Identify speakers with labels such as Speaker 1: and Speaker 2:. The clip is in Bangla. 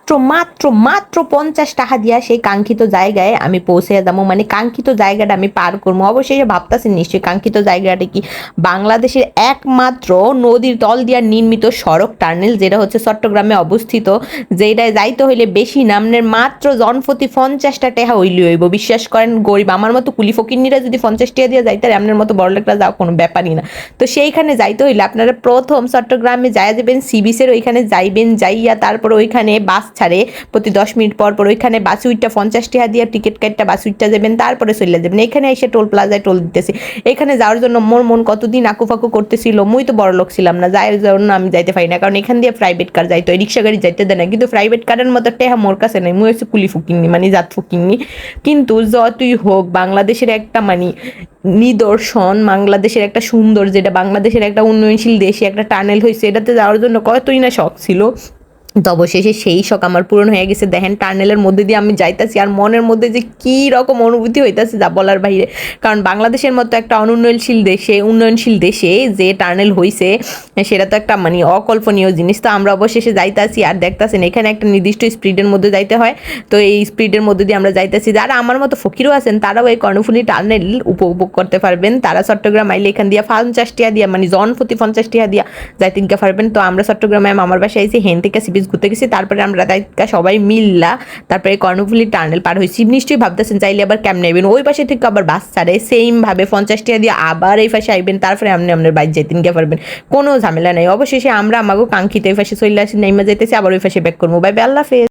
Speaker 1: মাত্র মাত্র মাত্র 50 টাকা দিয়া সেই কাঙ্ক্ষিত জায়গায় আমি পৌঁছে যাবো, মানে কাঙ্ক্ষিত জায়গাটা আমি পার করবো। অবশেষে ভাবতেছেন নিশ্চয়ই কাঙ্ক্ষিত জায়গাটা কি? বাংলাদেশের একমাত্র নদীর তল দিয়া নির্মিত সড়ক টার্নেল, যেটা হচ্ছে চট্টগ্রামে অবস্থিত, যেটায় যাইতে হইলে বেশি নামনের মাত্র জনপ্রতি 50টা টাকা হইলে হইব। বিশ্বাস করেন, গরিব আমার মতো কুলি ফকিন্নিরা যদি 50 টাকা দিয়ে যাইতে আপনার মতো বড়লোকরা যাওয়া কোনো ব্যাপারই না। তো সেইখানে যাইতে হইলে আপনারা প্রথম চট্টগ্রামে যাইয়া যাবেন, সি বিচের ওইখানে যাইবেন, যাইয়া তারপর ওইখানে বাস ছাড়ে প্রতি 10 মিনিট পর পর, ওইখানে বাস উইটটা 50 টাকা দিয়ে টিকিট কাটটা বাস উইটটা যাবেন, তারপরে চলে যাবেন। এখানে এসে টোল প্লাজায় টোল দিতেছি। এখানে যাওয়ার জন্য মোর মন কতদিন আকুফাকু করতেছিল, মুই তো বড় লোক ছিলাম না, যার জন্য আমি যাইতে পারি না, কারণ এখান দিয়ে প্রাইভেট কার যাইতে হয়, রিক্সা গাড়ি যাইতে দেয় না। কিন্তু প্রাইভেট কারের মতো টেহা মোর কাছে নেই, মুই হচ্ছে কুলি ফুকিনি, মানে জাত ফুকিনি। কিন্তু যতই হোক বাংলাদেশের একটা মানে নিদর্শন, বাংলাদেশের একটা সুন্দর, যেটা বাংলাদেশের একটা উন্নয়নশীল দেশে একটা টানেল হয়েছে, এটাতে যাওয়ার জন্য কতই না শখ ছিল। তো অবশেষে সেই শখ আমার পূরণ হয়ে গেছে। দেখেন টানেলের মধ্যে দিয়ে আমি যাইতাছি, আর মনের মধ্যে যে কী রকম অনুভূতি হইতাছে যা বলার বাইরে। কারণ বাংলাদেশের মতো একটা উন্নয়নশীল দেশে যে টানেল হইছে, সেটা তো একটা মানে অকল্পনীয় জিনিস। তো আমরা অবশেষে যাইতাছি, আর দেখতাছেন এখানে একটা নির্দিষ্ট স্পিডের মধ্যে যাইতে হয়। তো এই স্পিডের মধ্যে দিয়ে আমরা যাইতাছি। যারা আমার মতো ফকিরও আছেন তারাও এই কর্ণফুলী টানেল উপভোগ করতে পারবেন। তারা চট্টগ্রাম আইলে এখান দিয়ে 50 টাকা দিয়া, মানে জনপ্রতি 50 টাকা দিয়া যাইতে পারবেন। তো আমরা চট্টগ্রামে মামার বাসায় আইছি, হেন থেকে সি বিচ ঘুরতে গেছি, তারপরে আমরা তাইকা সবাই মিল্লা তারপরে কর্ণফুলী টানেল পার হয়েছি। নিশ্চয়ই ভাবতেছেন চাইলে আবার কেমনে আইবেন, ওই পাশে থেকে আবার বাস ছাড়ে সেম ভাবে 50 টাকা দিয়ে আবার এই পাশে আইবেন, তারপরে আপনি আপনার বাইক যাইতেন গিয়ে পারবেন, কোনো ঝামেলা নাই। অবশেষে আমরা আমাকে কাঙ্ক্ষিত এই পাশে চলে আসি, নাইমা যাইতেছি, আবার ওই পাশে ব্যাক করবো। বাই বাই, আল্লাহ হাফেজ।